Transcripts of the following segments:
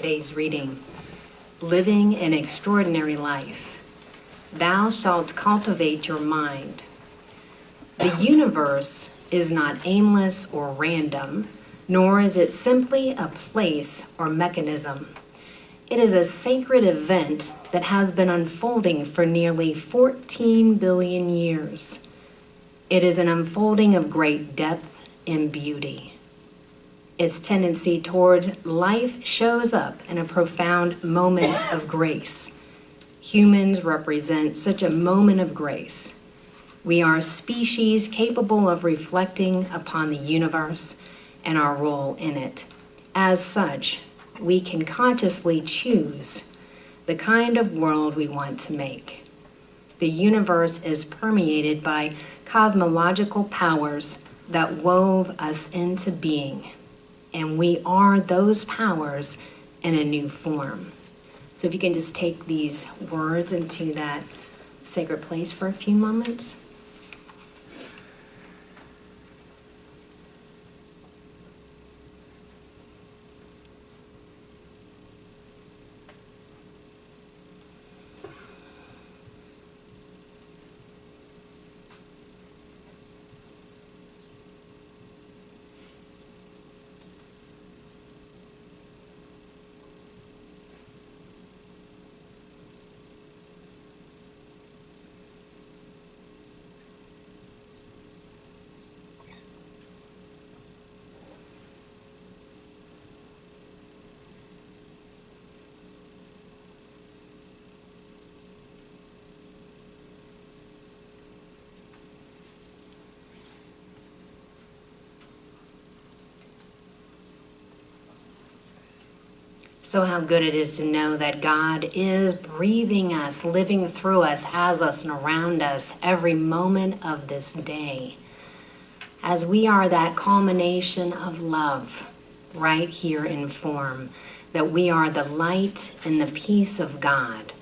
today's reading. Living an extraordinary life. Thou shalt cultivate your mind. The universe is not aimless or random, nor is it simply a place or mechanism. It is a sacred event that has been unfolding for nearly 14 billion years. It is an unfolding of great depth and beauty. Its tendency towards life shows up in a profound moments of grace. Humans represent such a moment of grace. We are a species capable of reflecting upon the universe and our role in it. As such, we can consciously choose the kind of world we want to make. The universe is permeated by cosmological powers that wove us into being, and we are those powers in a new form. So if you can just take these words into that sacred place for a few moments. So how good it is to know that God is breathing us, living through us, has us, and around us every moment of this day. As we are that culmination of love right here in form, that we are the light and the peace of God,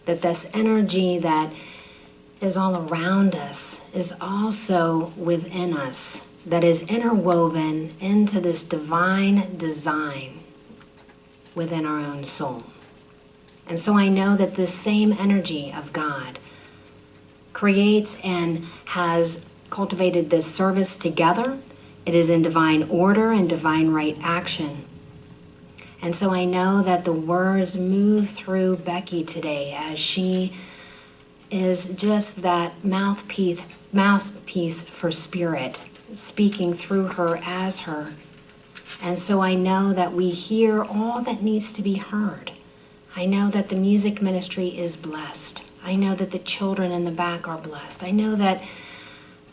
that this energy that is all around us is also within us, that is interwoven into this divine design within our own soul. And so I know that this same energy of God creates and has cultivated this service together. It is in divine order and divine right action. And so I know that the words move through Becky today as she is just that mouthpiece for spirit, speaking through her as her. And so I know that we hear all that needs to be heard. I know that the music ministry is blessed. I know that the children in the back are blessed. I know that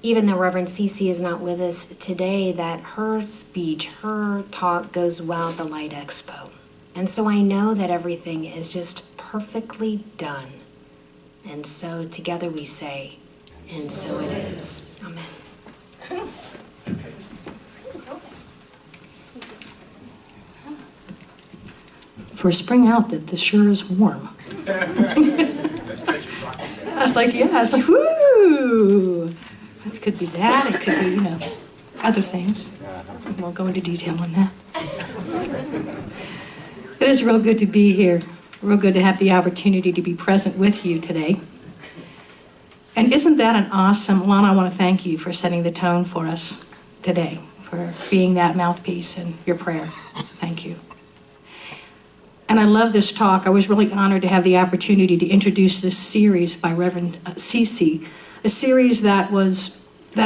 even though Reverend Cece is not with us today, that her speech, her talk goes well at the Light Expo. And so I know that everything is just perfectly done. And so together we say, and so it is. Amen. For spring out, that sure is warm. I was like, yeah, I was like, whoo! This could be that, it could be, other things. We won't go into detail on that. It is real good to be here. Real good to have the opportunity to be present with you today. And isn't that an awesome, Lana, I want to thank you for setting the tone for us today, for being that mouthpiece in your prayer. So thank you. And I love this talk. I was really honored to have the opportunity to introduce this series by Reverend Cece, a series that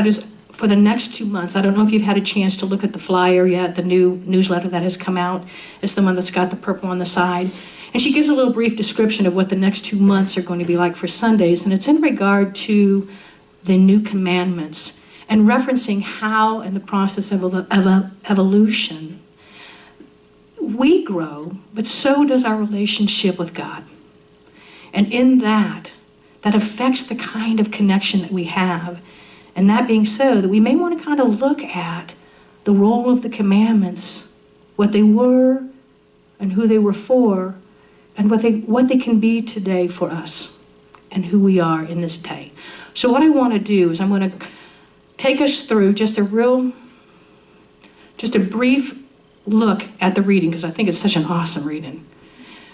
is for the next 2 months. I don't know if you've had a chance to look at the flyer yet, the new newsletter that has come out. It's the one that's got the purple on the side. And she gives a little brief description of what the next 2 months are going to be like for Sundays. And it's in regard to the new commandments and referencing how in the process of evolution, we grow, but so does our relationship with God. And in that affects the kind of connection that we have. And that being so, that we may want to kind of look at the role of the commandments, what they were and who they were for, and what they can be today for us and who we are in this day. So what I want to do is I'm going to take us through just a brief look at the reading because I think it's such an awesome reading.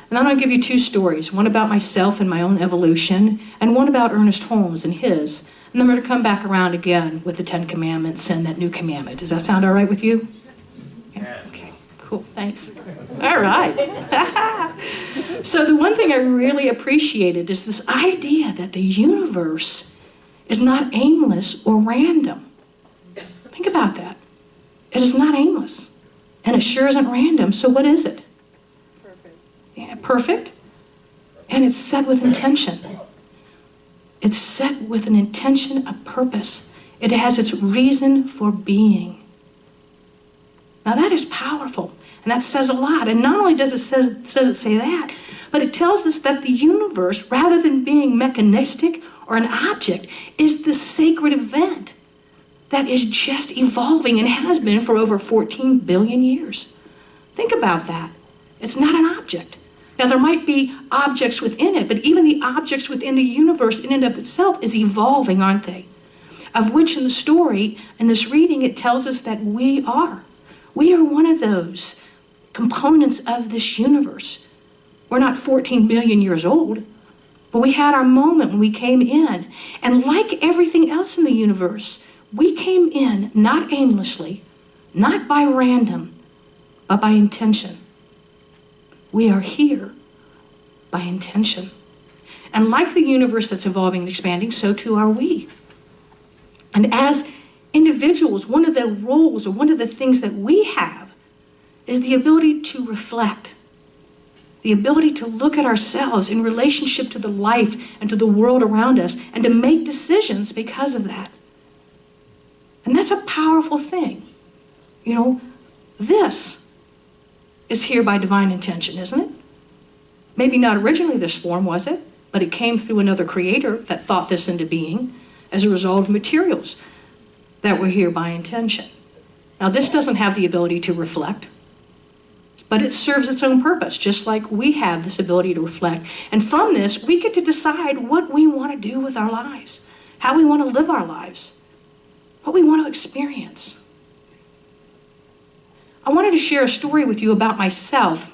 And I'm going to give you two stories, one about myself and my own evolution, and one about Ernest Holmes and his. And then we're going to come back around again with the 10 Commandments and that new commandment. Does that sound all right with you? Yeah. Okay, cool, thanks. All right. So the one thing I really appreciated is this idea that the universe is not aimless or random. Think about that. It is not aimless, and it sure isn't random, so what is it? Yeah, perfect, and it's set with intention. It's set with an intention, a purpose. It has its reason for being. Now that is powerful, and that says a lot. And not only does it say that, but it tells us that the universe, rather than being mechanistic or an object, is the sacred event that is just evolving and has been for over 14 billion years. Think about that. It's not an object. Now, there might be objects within it, but even the objects within the universe in and of itself is evolving, aren't they? Of which in the story, in this reading, it tells us that we are. We are one of those components of this universe. We're not 14 billion years old, but we had our moment when we came in. And like everything else in the universe, we came in not aimlessly, not by random, but by intention. We are here by intention. And like the universe that's evolving and expanding, so too are we. And as individuals, one of the roles or one of the things that we have is the ability to reflect, the ability to look at ourselves in relationship to the life and to the world around us and to make decisions because of that. And that's a powerful thing. You know, this is here by divine intention, isn't it? Maybe not originally this form, was it? But it came through another creator that thought this into being as a result of materials that were here by intention. Now, this doesn't have the ability to reflect, but it serves its own purpose, just like we have this ability to reflect. And from this, we get to decide what we want to do with our lives, how we want to live our lives, what we want to experience. I wanted to share a story with you about myself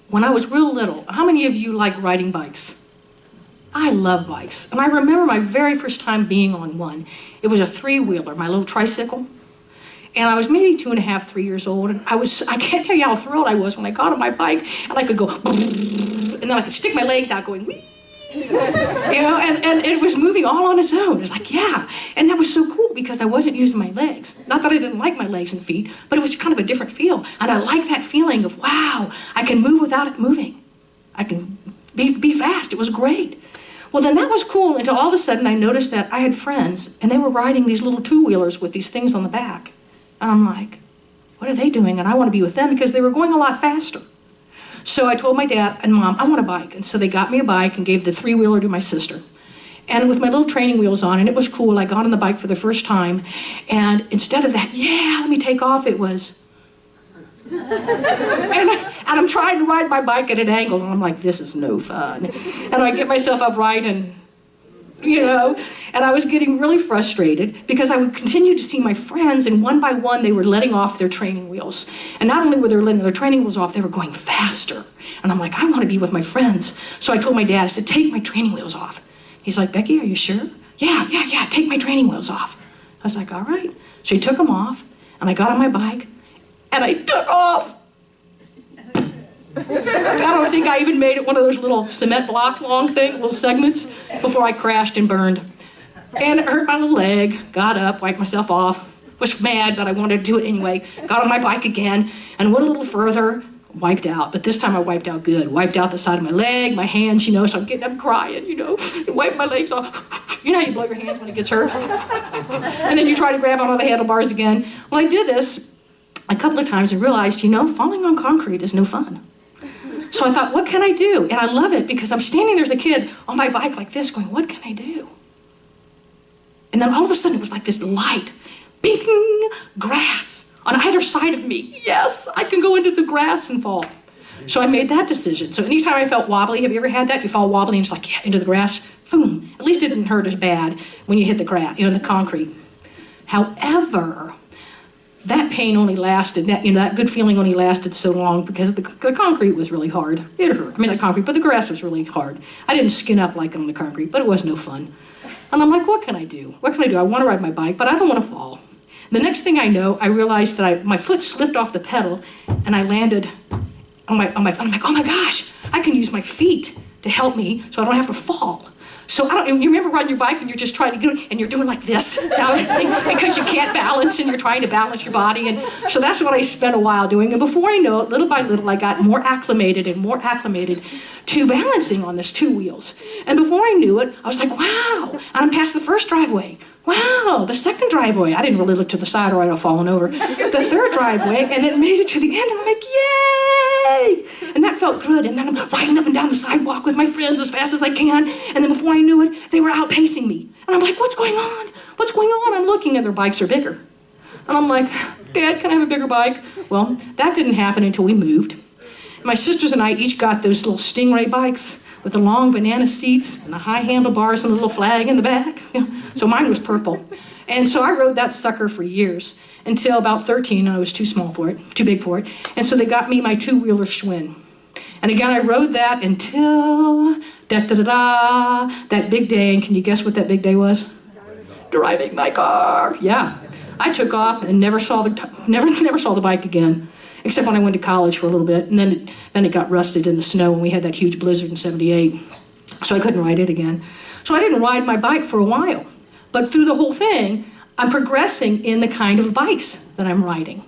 when I was real little. How many of you like riding bikes? I love bikes. And I remember my very first time being on one. It was a three-wheeler, my little tricycle. And I was maybe 2.5, 3 years old. And I can't tell you how thrilled I was when I got on my bike and I could go, and then I could stick my legs out going, whee! You know, and it was moving all on its own. It was like, yeah. And that was so cool because I wasn't using my legs. Not that I didn't like my legs and feet, but it was kind of a different feel. And I like that feeling of, wow, I can move without it moving. I can be fast. It was great. Well, then that was cool until all of a sudden I noticed that I had friends and they were riding these little two-wheelers with these things on the back. And I'm like, what are they doing? And I want to be with them because they were going a lot faster. So I told my dad and mom, I want a bike. And so they got me a bike and gave the three-wheeler to my sister. And with my little training wheels on, and it was cool. I got on the bike for the first time. And instead of that, yeah, let me take off, it was... and I'm trying to ride my bike at an angle, and I'm like, this is no fun. And I get myself upright and, you know, and I was getting really frustrated because I would continue to see my friends, and one by one, they were letting off their training wheels. And not only were they letting their training wheels off, they were going faster. And I'm like, I want to be with my friends. So I told my dad, I said, take my training wheels off. He's like, Becky, are you sure? Yeah, take my training wheels off. I was like, all right. So he took them off, and I got on my bike, and I took off. I don't think I even made it one of those little cement block long little segments, before I crashed and burned. And it hurt my little leg, got up, wiped myself off, was mad, but I wanted to do it anyway. Got on my bike again, and went a little further, wiped out. But this time I wiped out good. Wiped out the side of my leg, my hands, you know, so I'm getting up crying, you know, and wipe my legs off. You know how you blow your hands when it gets hurt? And then you try to grab onto the handlebars again. Well, I did this a couple of times and realized, you know, falling on concrete is no fun. So I thought, what can I do? And I love it because I'm standing there as a kid on my bike like this going, what can I do? And then all of a sudden it was like this light, bing, grass on either side of me. Yes, I can go into the grass and fall. So I made that decision. So anytime I felt wobbly, have you ever had that? You fall wobbly and it's like, yeah, into the grass, boom. At least it didn't hurt as bad when you hit the grass, you know, the concrete. However, that pain only lasted, that good feeling only lasted so long because the concrete was really hard. It hurt. I mean, not concrete, but the grass was really hard. I didn't skin up like on the concrete, but it was no fun. And I'm like, what can I do? What can I do? I want to ride my bike, but I don't want to fall. The next thing I know, I realized that my foot slipped off the pedal and I landed on my foot. I'm like, oh my gosh, I can use my feet to help me so I don't have to fall. So you remember riding your bike and you're just trying to do it and you're doing like this because you can't balance and you're trying to balance your body. And so that's what I spent a while doing. And before I know it, little by little, I got more acclimated to balancing on this 2 wheels. And before I knew it, I was like, wow. And I'm past the first driveway. Wow, the second driveway. I didn't really look to the side or I'd have fallen over. The third driveway, and then made it to the end. And I'm like, yay! And that felt good. And then I'm riding up and down the sidewalk with my friends as fast as I can. And then before I knew it, they were outpacing me. And I'm like, what's going on? What's going on? I'm looking and their bikes are bigger. And I'm like, Dad, can I have a bigger bike? Well, that didn't happen until we moved. My sisters and I each got those little Stingray bikes with the long banana seats and the high handlebars and the little flag in the back. So mine was purple. And so I rode that sucker for years until about 13. I was too big for it. And so they got me my 2-wheeler Schwinn. And again, I rode that until that big day. And can you guess what that big day was? Driving my car. Yeah. I took off and never saw the bike again, except when I went to college for a little bit. And then it got rusted in the snow when we had that huge blizzard in '78. So I couldn't ride it again. So I didn't ride my bike for a while. But through the whole thing, I'm progressing in the kind of bikes that I'm riding.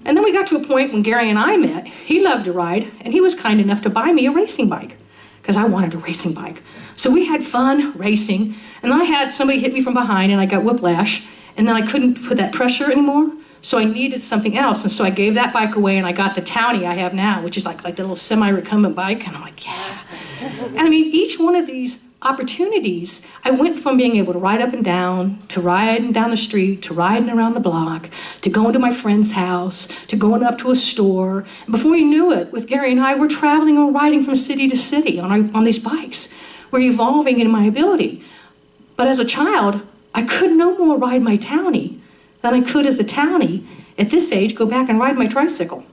And then we got to a point when Gary and I met. He loved to ride, and he was kind enough to buy me a racing bike because I wanted a racing bike. So we had fun racing, and then I had somebody hit me from behind, and I got whiplash, and then I couldn't put that pressure anymore, so I needed something else. And so I gave that bike away, and I got the Townie I have now, which is like the little semi-recumbent bike, and I'm like, yeah. And I mean, each one of these opportunities, I went from being able to ride up and down, to riding down the street, to riding around the block, to going to my friend's house, to going up to a store. And before you knew it, with Gary and I, we're traveling or riding from city to city on these bikes. We're evolving in my ability. But as a child, I could no more ride my Townie than I could as a Townie at this age go back and ride my tricycle.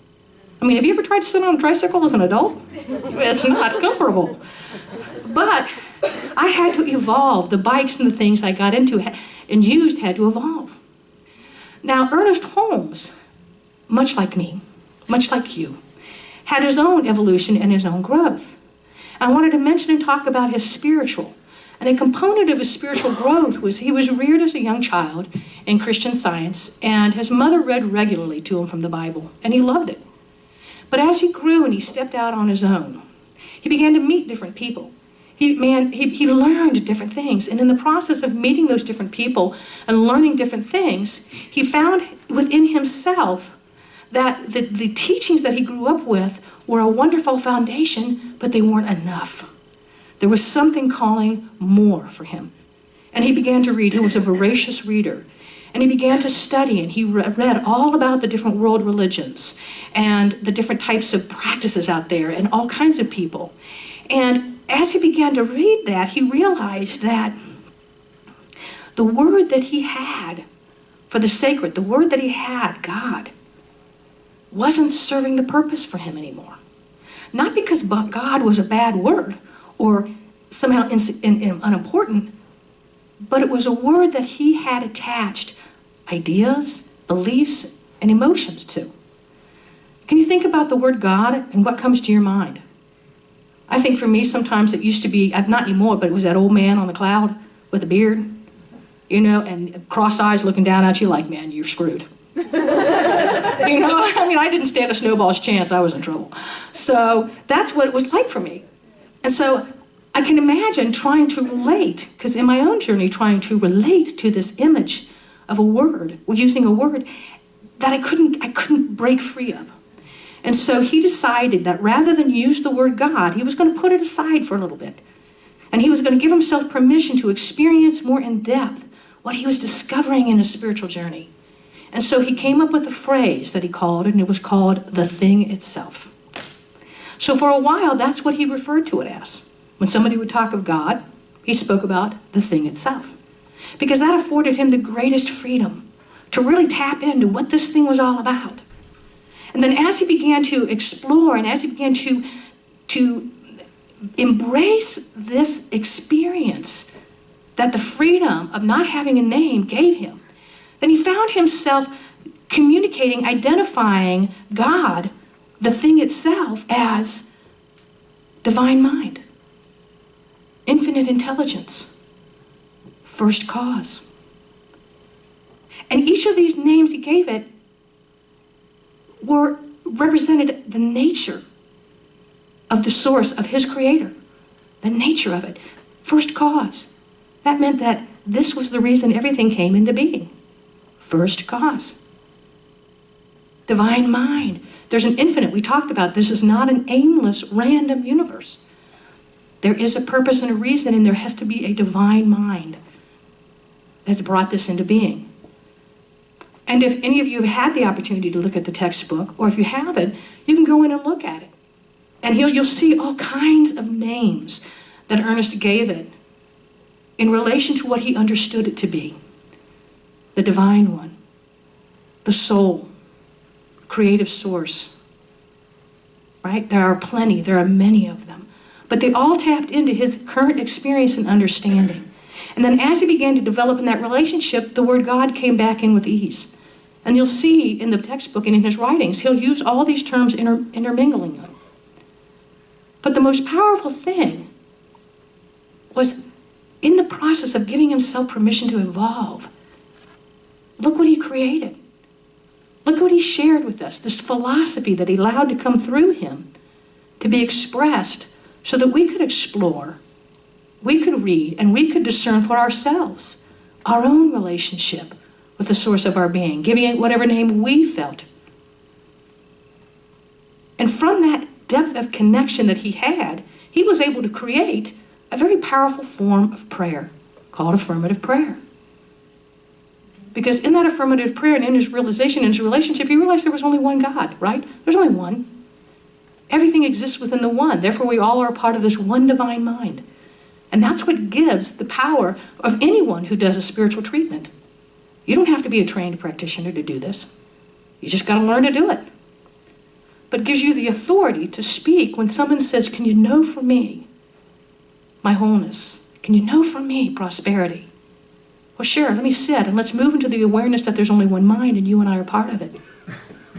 I mean, have you ever tried to sit on a tricycle as an adult? It's not comfortable. But I had to evolve. The bikes and the things I got into and used had to evolve. Now, Ernest Holmes, much like me, much like you, had his own evolution and his own growth. I wanted to mention and talk about his spiritual. And a component of his spiritual growth was he was reared as a young child in Christian Science, and his mother read regularly to him from the Bible, and he loved it. But as he grew and he stepped out on his own, he began to meet different people. He learned different things. And in the process of meeting those different people and learning different things, he found within himself that the teachings that he grew up with were a wonderful foundation, but they weren't enough. There was something calling more for him. And he began to read. He was a voracious reader. And he began to study, and he read all about the different world religions and the different types of practices out there and all kinds of people. And as he began to read that, he realized that the word that he had for the sacred, the word that he had, God, wasn't serving the purpose for him anymore. Not because God was a bad word or somehow unimportant, but it was a word that he had attached ideas, beliefs, and emotions to. Can you think about the word God and what comes to your mind? I think for me, sometimes it used to be, not anymore, but it was that old man on the cloud with a beard, and crossed eyes looking down at you like, man, you're screwed. I didn't stand a snowball's chance. I was in trouble. So that's what it was like for me. And so I can imagine trying to relate, because in my own journey, trying to relate to this image of a word, or using a word that I couldn't break free of. And so he decided that rather than use the word God, he was going to put it aside for a little bit. And he was going to give himself permission to experience more in depth what he was discovering in his spiritual journey. And so he came up with a phrase that he called, and it was called the thing itself. So for a while, that's what he referred to it as. When somebody would talk of God, he spoke about the thing itself. Because that afforded him the greatest freedom to really tap into what this thing was all about. And then as he began to explore and as he began to embrace this experience that the freedom of not having a name gave him, then he found himself communicating, identifying God, the thing itself, as divine mind, infinite intelligence, first cause. And each of these names he gave it represented the nature of the source of his creator, the nature of it. First cause. That meant that this was the reason everything came into being. First cause. Divine mind. There's an infinite. We talked about this is not an aimless, random universe. There is a purpose and a reason, and there has to be a divine mind that's brought this into being. And if any of you have had the opportunity to look at the textbook, or if you haven't, you can go in and look at it. And you'll see all kinds of names that Ernest gave it in relation to what he understood it to be. The divine one, the soul, creative source, right? There are plenty, there are many of them. But they all tapped into his current experience and understanding. And then as he began to develop in that relationship, the word God came back in with ease. And you'll see in the textbook and in his writings, he'll use all these terms intermingling them. But the most powerful thing was in the process of giving himself permission to evolve. Look what he created. Look what he shared with us, this philosophy that he allowed to come through him to be expressed so that we could explore, we could read, and we could discern for ourselves our own relationship with the source of our being, giving it whatever name we felt. And from that depth of connection that he had, he was able to create a very powerful form of prayer called affirmative prayer. Because in that affirmative prayer and in his realization, in his relationship, he realized there was only one God, right? There's only one. Everything exists within the one. Therefore, we all are a part of this one divine mind. And that's what gives the power of anyone who does a spiritual treatment. You don't have to be a trained practitioner to do this. You just got to learn to do it. But it gives you the authority to speak when someone says, can you know for me my wholeness? Can you know for me prosperity? Well, sure, let me sit and let's move into the awareness that there's only one mind and you and I are part of it.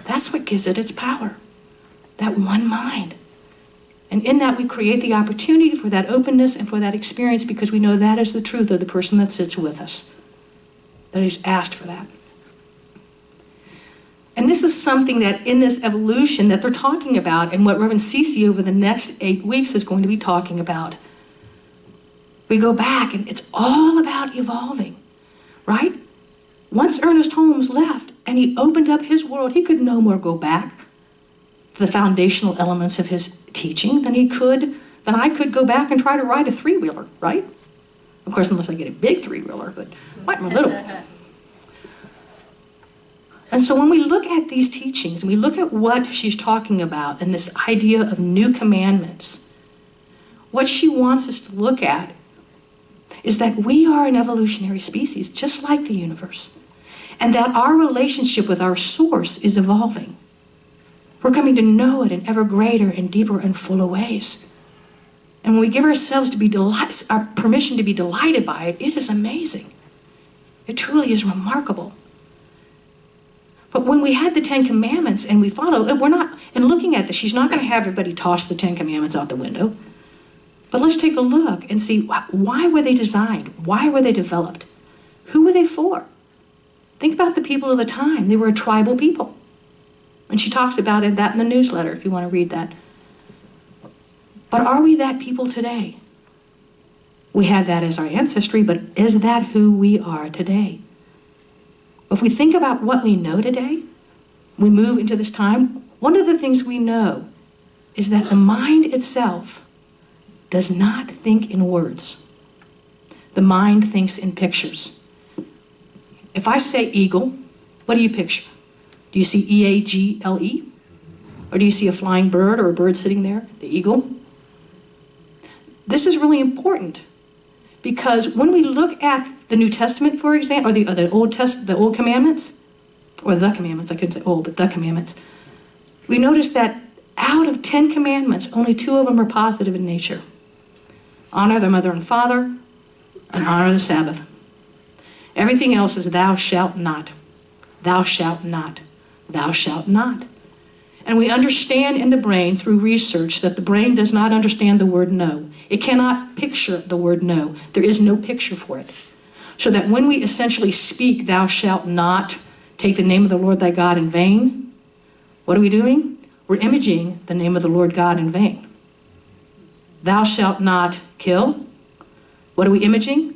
That's what gives it its power, that one mind. And in that we create the opportunity for that openness and for that experience because we know that is the truth of the person that sits with us, that he's asked for that. And this is something that in this evolution that they're talking about and what Reverend Cece over the next 8 weeks is going to be talking about. We go back and it's all about evolving, right? Once Ernest Holmes left and he opened up his world, he could no more go back to the foundational elements of his teaching than I could go back and try to ride a three-wheeler, right? Of course, unless I get a big three-wheeler, but might be little. And so when we look at these teachings and we look at what she's talking about and this idea of new commandments, what she wants us to look at is that we are an evolutionary species, just like the universe, and that our relationship with our source is evolving. We're coming to know it in ever greater and deeper and fuller ways. And when we give ourselves our permission to be delighted by it, it is amazing. It truly is remarkable. But when we had the 10 Commandments and we follow, in looking at this, she's not going to have everybody toss the 10 Commandments out the window. But let's take a look and see why were they designed? Why were they developed? Who were they for? Think about the people of the time. They were a tribal people. And she talks about that in the newsletter if you want to read that. But are we that people today? We have that as our ancestry, but is that who we are today? If we think about what we know today, we move into this time, one of the things we know is that the mind itself does not think in words. The mind thinks in pictures. If I say eagle, what do you picture? Do you see E-A-G-L-E? Or do you see a flying bird or a bird sitting there, the eagle? This is really important because when we look at the New Testament, for example, or the Old Commandments, or the commandments, I couldn't say but the commandments, we notice that out of 10 commandments, only 2 of them are positive in nature. Honor their mother and father, and honor the Sabbath. Everything else is thou shalt not, thou shalt not, thou shalt not. And we understand in the brain through research that the brain does not understand the word no. It cannot picture the word no. There is no picture for it. So that when we essentially speak, thou shalt not take the name of the Lord thy God in vain, what are we doing? We're imaging the name of the Lord God in vain. Thou shalt not kill. What are we imaging?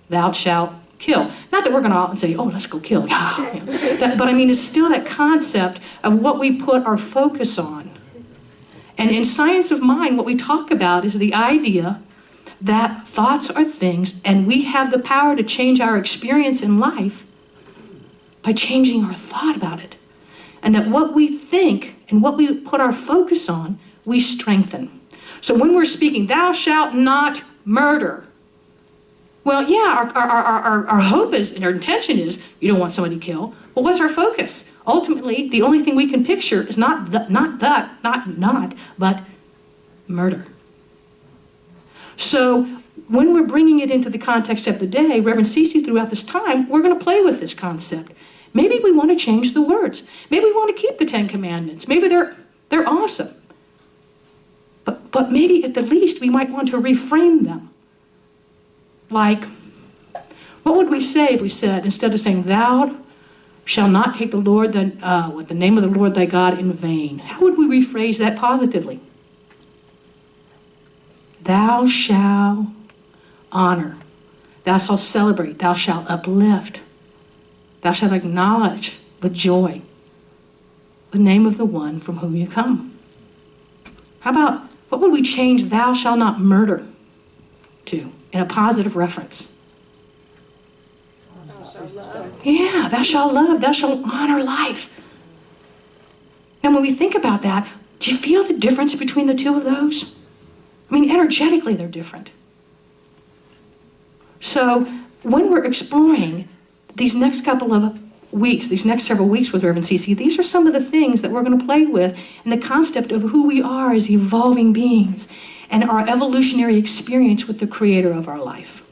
Thou shalt kill. Not that we're going to all say, let's go kill. But I mean, it's still that concept of what we put our focus on. And in science of mind, what we talk about is the idea that thoughts are things, and we have the power to change our experience in life by changing our thought about it. And that what we think and what we put our focus on, we strengthen. So when we're speaking, thou shalt not murder. Well, yeah, our hope is, and our intention is, you don't want somebody killed. Well, what's our focus? Ultimately, the only thing we can picture is not, but murder. So when we're bringing it into the context of the day, Reverend Cece, throughout this time, we're going to play with this concept. Maybe we want to change the words. Maybe we want to keep the 10 Commandments. Maybe they're awesome. But maybe at the least we might want to reframe them. Like, what would we say if we said, instead of saying, thou shalt not take the name of the Lord thy God in vain? How would we rephrase that positively? Thou shalt honor. Thou shalt celebrate. Thou shalt uplift. Thou shalt acknowledge with joy the name of the one from whom you come. How about, what would we change thou shalt not murder to in a positive reference? Yeah, thou shalt love, thou shalt honor life. And when we think about that, do you feel the difference between the two of those? I mean, energetically they're different. So when we're exploring these next couple of weeks, these next several weeks with Reverend Cece, these are some of the things that we're going to play with in the concept of who we are as evolving beings and our evolutionary experience with the creator of our life.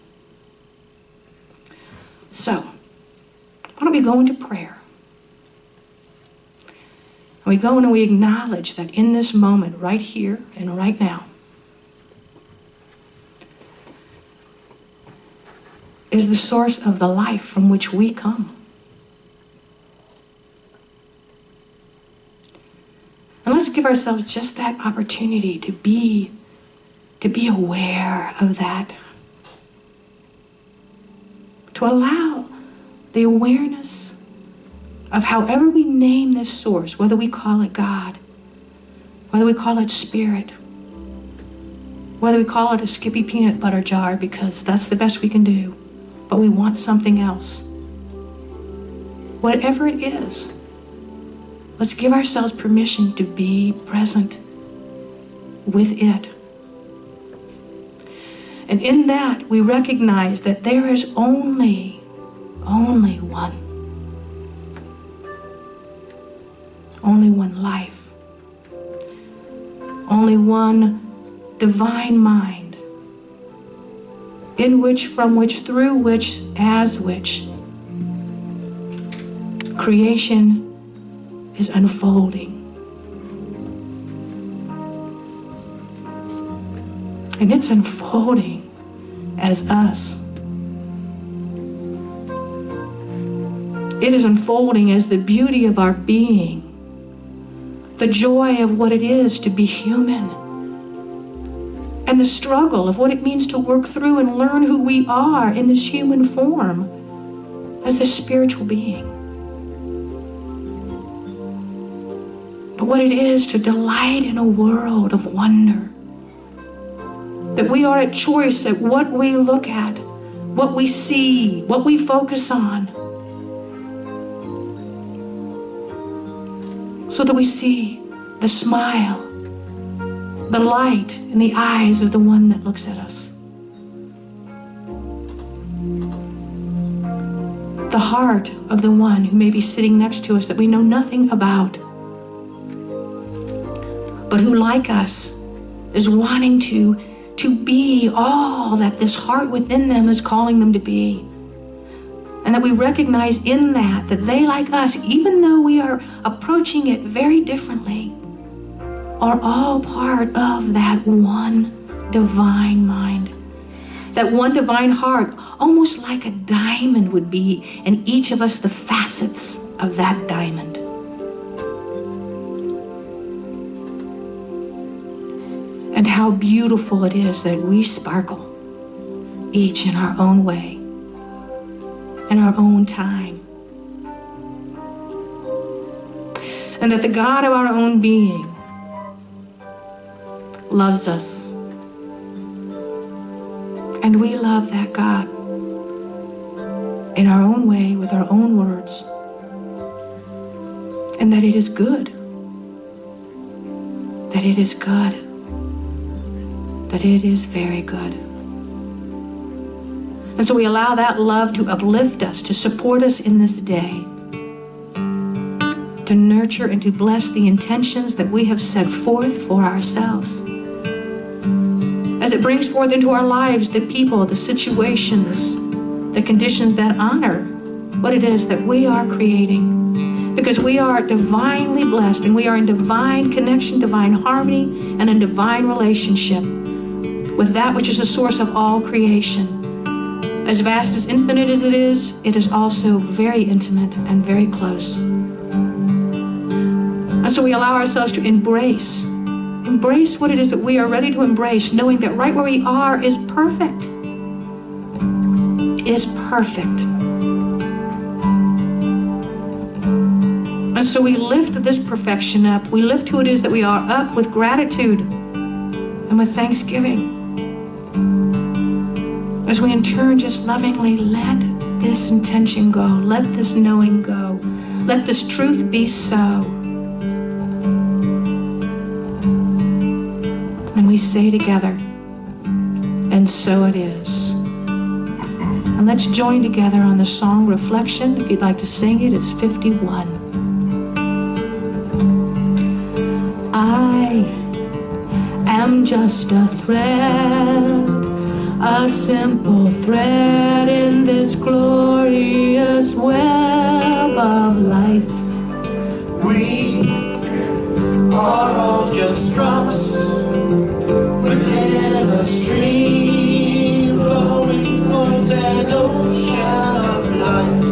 So, why don't we go into prayer? And we go and we acknowledge that in this moment, right here and right now, is the source of the life from which we come. And let's give ourselves just that opportunity to be aware of that. To allow the awareness of however we name this source, whether we call it God, whether we call it Spirit, whether we call it a Skippy peanut butter jar because that's the best we can do, but we want something else. Whatever it is, let's give ourselves permission to be present with it. And in that, we recognize that there is only one. Only one life. Only one divine mind. In which, from which, through which, as which, creation is unfolding. And it's unfolding as us. It is unfolding as the beauty of our being, the joy of what it is to be human, and the struggle of what it means to work through and learn who we are in this human form as a spiritual being. But what it is to delight in a world of wonder. That we are at choice at what we look at, what we see, what we focus on. So that we see the smile, the light in the eyes of the one that looks at us. the heart of the one who may be sitting next to us that we know nothing about, but who, like us, is wanting to be all that this heart within them is calling them to be. And that we recognize in that they, like us, even though we are approaching it very differently, are all part of that one divine mind. That one divine heart, almost like a diamond would be, and each of us the facets of that diamond. And how beautiful it is that we sparkle, each in our own way, in our own time. And that the God of our own being loves us. And we love that God in our own way, with our own words. And that it is good. That it is good. That it is very good. And so we allow that love to uplift us, to support us in this day, to nurture and to bless the intentions that we have set forth for ourselves. As it brings forth into our lives the people, the situations, the conditions that honor what it is that we are creating. Because we are divinely blessed and we are in divine connection, divine harmony, and in divine relationship with that which is the source of all creation. As vast as infinite as it is also very intimate and very close. And so we allow ourselves to embrace what it is that we are ready to embrace, knowing that right where we are is perfect. Is perfect. And so we lift this perfection up. We lift who it is that we are up with gratitude and with thanksgiving. As we in turn just lovingly let this intention go, let this knowing go, let this truth be so. And we say together, and so it is. And let's join together on the song Reflection. If you'd like to sing it, it's 51. I am just a thread, a simple thread in this glorious web of life. We are all just drops within a stream, flowing towards an ocean of light.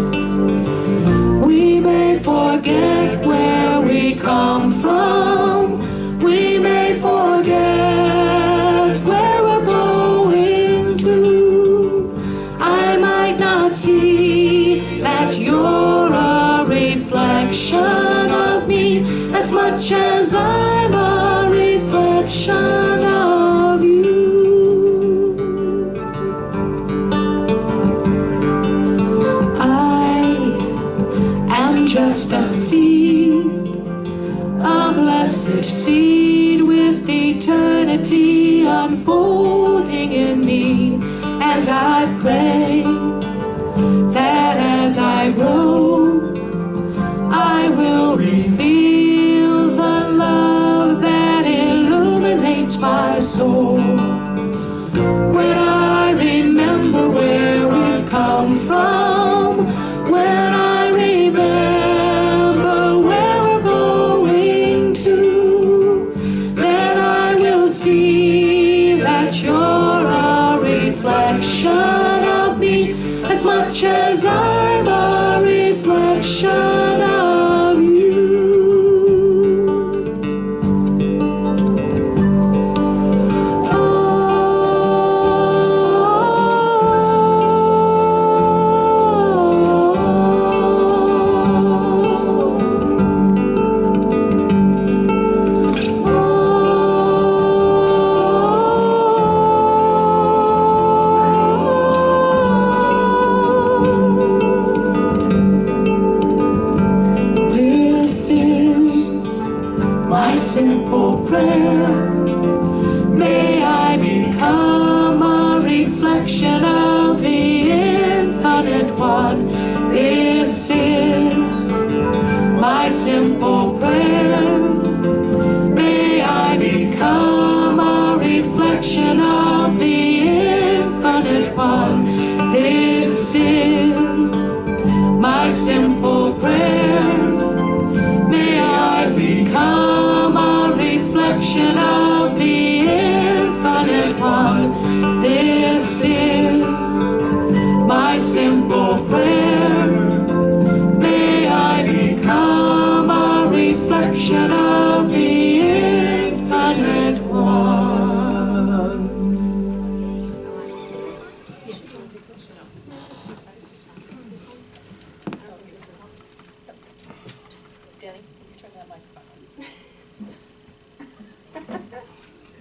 We may forget where we come from. We may forget where we're going to. I might not see that you're a reflection of me as much as I'm a reflection of you. I am just a seed, a blessed seed with eternity unfolding in me. And I pray that as I grow, I will reveal the love that illuminates my soul. When I remember where we come from, when I remember where we're going to, then I will see that you're a reflection of me as much as I'm a reflection of you.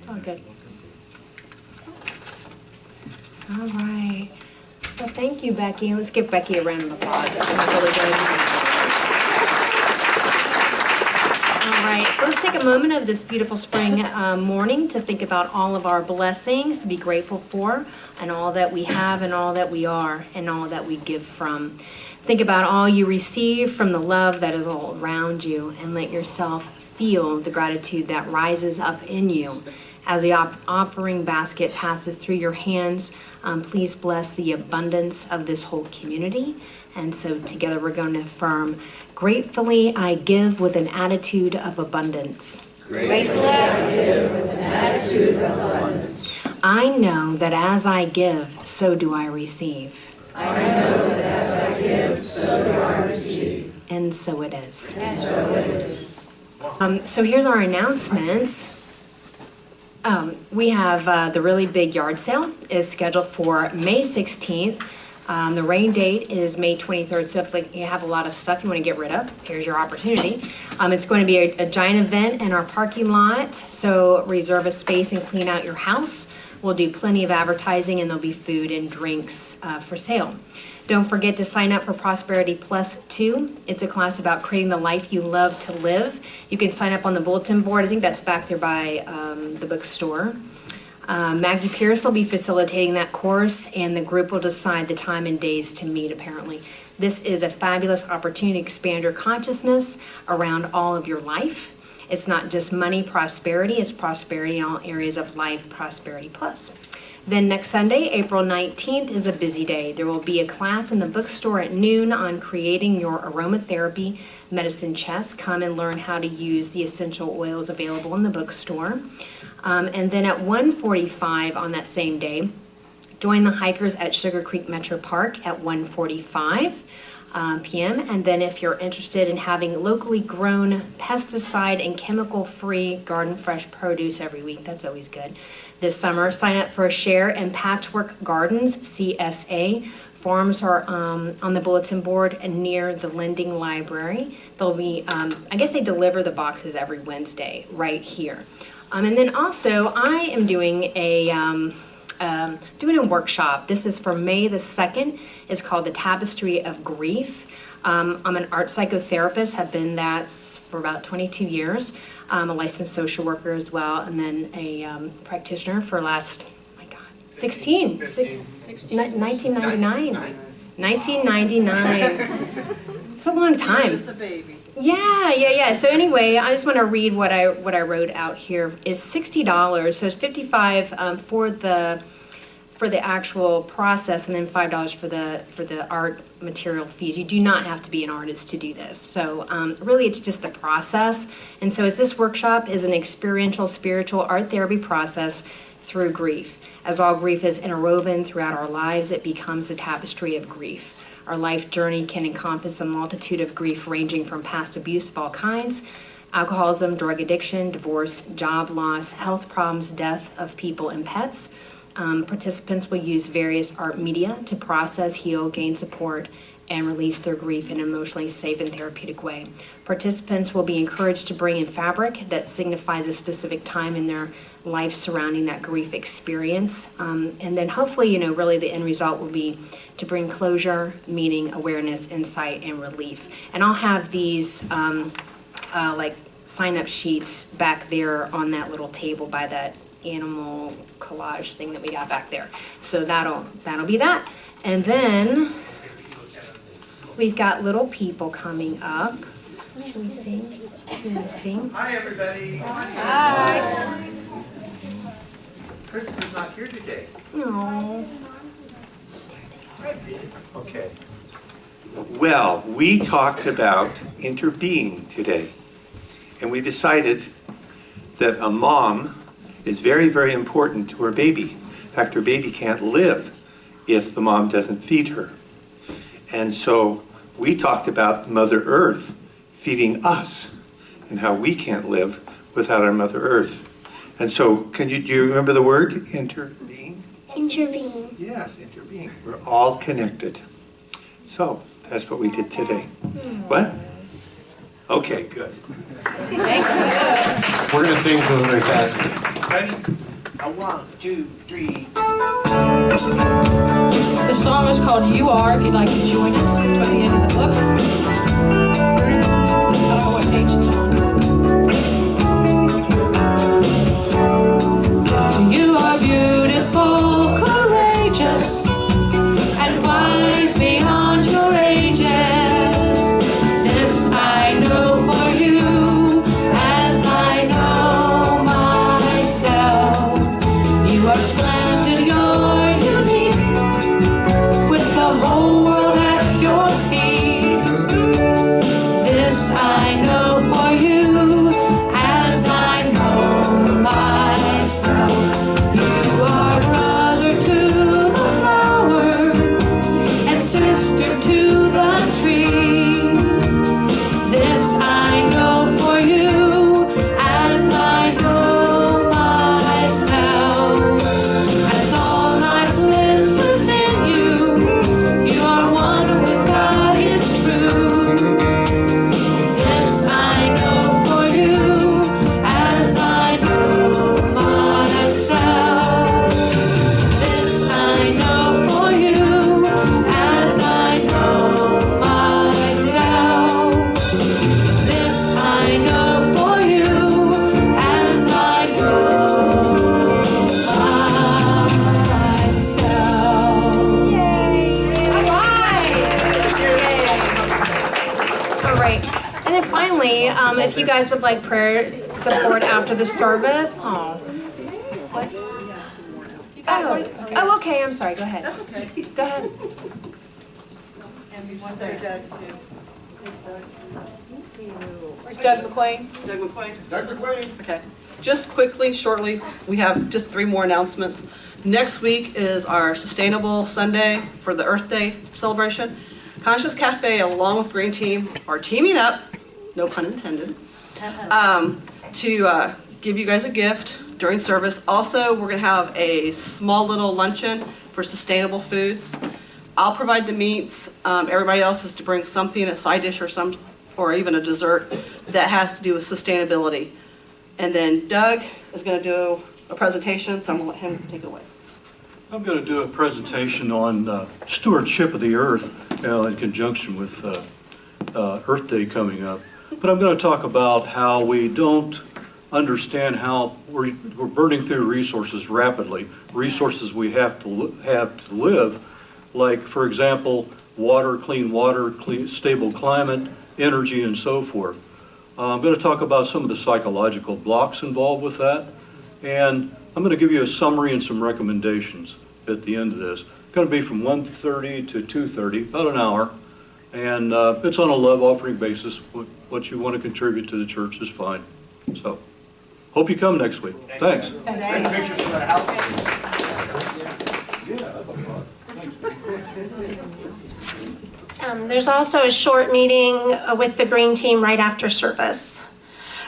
It's all good. All right. Well, thank you, Becky. Let's give Becky a round of applause. That was really good. All right, so let's take a moment of this beautiful spring morning to think about all of our blessings to be grateful for, and all that we have and all that we are and all that we give from. Think about all you receive from the love that is all around you, and let yourself feel the gratitude that rises up in you. As the offering basket passes through your hands, please bless the abundance of this whole community. And so together we're going to affirm, gratefully I give with an attitude of abundance. Gratefully I give with an attitude of abundance. I know that as I give, so do I receive. I know that as I give, so do I receive. And so it is. And so it is. So here's our announcents. We have the really big yard sale is scheduled for May 16th. The rain date is May 23rd, so if you have a lot of stuff you want to get rid of, here's your opportunity. It's going to be a giant event in our parking lot, so reserve a space and clean out your house. We'll do plenty of advertising, and there'll be food and drinks for sale. Don't forget to sign up for Prosperity Plus 2. It's a class about creating the life you love to live. You can sign up on the bulletin board. I think that's back there by the bookstore. Maggie Pierce will be facilitating that course, and the group will decide the time and days to meet, apparently. This is a fabulous opportunity to expand your consciousness around all of your life. It's not just money prosperity, it's prosperity in all areas of life, Prosperity Plus. Then next Sunday, April 19th, is a busy day. There will be a class in the bookstore at noon on creating your aromatherapy medicine chest. Come and learn how to use the essential oils available in the bookstore. And then at 1:45 on that same day, join the hikers at Sugar Creek Metro Park at 1:45 p.m. And then if you're interested in having locally grown, pesticide and chemical-free garden fresh produce every week, that's always good. This summer, sign up for a Share and Patchwork Gardens, CSA. Forms are on the bulletin board and near the Lending Library. They'll be, I guess they deliver the boxes every Wednesday right here. And then also, I am doing a workshop. This is for May the 2nd. It's called The Tapestry of Grief. I'm an art psychotherapist, have been that for about 22 years. I'm a licensed social worker as well, and then a practitioner for last, 1999. 1999. It's a long time. Just a baby. Yeah. So anyway, I just want to read what I wrote out here. It's $60, so it's $55 for the actual process, and then $5 for the art material fees. You do not have to be an artist to do this. So really, it's just the process. And so, as this workshop is an experiential, spiritual art therapy process through grief. As all grief is interwoven throughout our lives, it becomes the tapestry of grief. Our life journey can encompass a multitude of grief ranging from past abuse of all kinds, alcoholism, drug addiction, divorce, job loss, health problems, death of people and pets. Participants will use various art media to process, heal, gain support, and release their grief in an emotionally safe and therapeutic way. Participants will be encouraged to bring in fabric that signifies a specific time in their life surrounding that grief experience. And then hopefully, really the end result will be to bring closure, meaning, awareness, insight, and relief. And I'll have these sign-up sheets back there on that little table by that animal collage thing that we got back there. So that'll be that. And then we've got little people coming up. Should we sing? Should we sing? Hi, everybody. Hi. Christopher's not here today. No. Okay. Well, we talked about interbeing today, and we decided that a mom is very, very important to her baby. In fact, her baby can't live if the mom doesn't feed her. And so we talked about Mother Earth feeding us and how we can't live without our Mother Earth. And so, do you remember the word, interbeing? Intervene. Yes, interbeing. We're all connected. So, that's what we did today. What? Okay, good. Thank you. We're going to sing to them very fast. Ready? Now 1, 2, 3. The song is called You Are, if you'd like to join us. It's toward the end of the book. I don't know what page it's on. You are beautiful, courageous, and wise beyond your ages. This I know for you, as I know myself. You are splendid, you're unique, with the whole world at your feet. This I know for you, as I know myself. You are brother to the flowers and sister to the trees. This I know for you, as I know myself. As all life lives within you, you are one with God, it's true. This I know for you, as I know myself. This I know for you, as I know myself. This I know for you, as I know myself. All right. And then finally, if you guys would like prayer support after the service. Oh. What? Oh, okay. I'm sorry. Go ahead. That's okay. Go ahead. Where's Doug McQuain? Doug McQuain. Doug McQuain. Okay. Just quickly, shortly, we have just 3 more announcements. Next week is our Sustainable Sunday for the Earth Day celebration. Conscious Cafe, along with Green Team, are teaming up, no pun intended, to give you guys a gift during service. Also, we're going to have a small little luncheon for sustainable foods. I'll provide the meats. Everybody else is to bring something, a side dish or even a dessert that has to do with sustainability. And then Doug is going to do a presentation, so I'm going to let him take it away. I'm going to do a presentation on stewardship of the earth in conjunction with Earth Day coming up. But I'm going to talk about how we don't understand how we're burning through resources rapidly, resources we have to live, like, for example, clean water, stable climate, energy, and so forth. I'm going to talk about some of the psychological blocks involved with that, and I'm going to give you a summary and some recommendations at the end of this. It's going to be from 1:30 to 2:30, about an hour, and it's on a love offering basis. What you want to contribute to the church is fine. So, hope you come next week. Thanks. Take pictures of the house. There's also a short meeting with the Green Team right after service.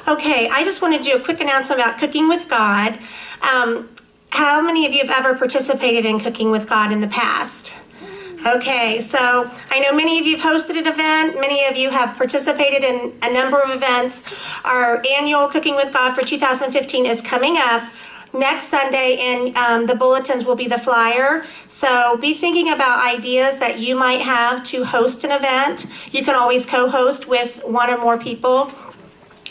Okay, I just want to do a quick announcement about Cooking with God. How many of you have ever participated in Cooking with God in the past? Okay, so I know many of you have hosted an event, many of you have participated in a number of events. Our annual Cooking with God for 2015 is coming up next Sunday, and the bulletins will be the flyer. So be thinking about ideas that you might have to host an event. You can always co-host with one or more people.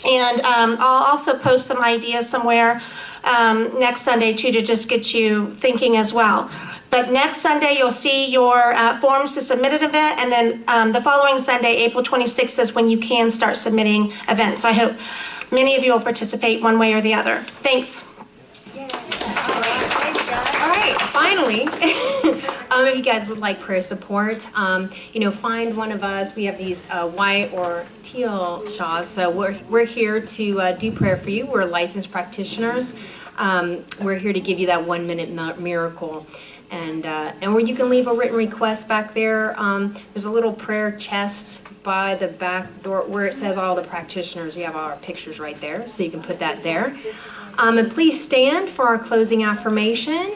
And I'll also post some ideas somewhere next Sunday too, to just get you thinking as well. But next Sunday, you'll see your forms to submit an event, and then the following Sunday, April 26th, is when you can start submitting events. So I hope many of you will participate one way or the other. Thanks. All right, finally, if you guys would like prayer support, find one of us. We have these white or teal shawls, so we're here to do prayer for you. We're licensed practitioners. We're here to give you that 1-minute miracle. And where you can leave a written request back there. There's a little prayer chest by the back door where it says all the practitioners. You have all our pictures right there, so you can put that there. And please stand for our closing affirmation.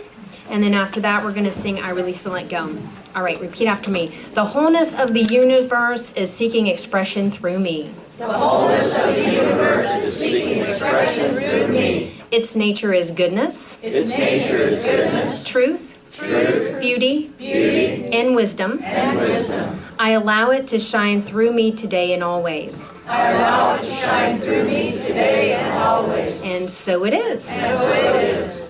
And then after that, we're going to sing I Release and Let Go. All right, repeat after me. The wholeness of the universe is seeking expression through me. The wholeness of the universe is seeking expression through me. Its nature is goodness, Its nature is goodness, truth, beauty, and wisdom. I allow it to shine through me today and always. I allow it to shine through me today and always. And so it is. So it is.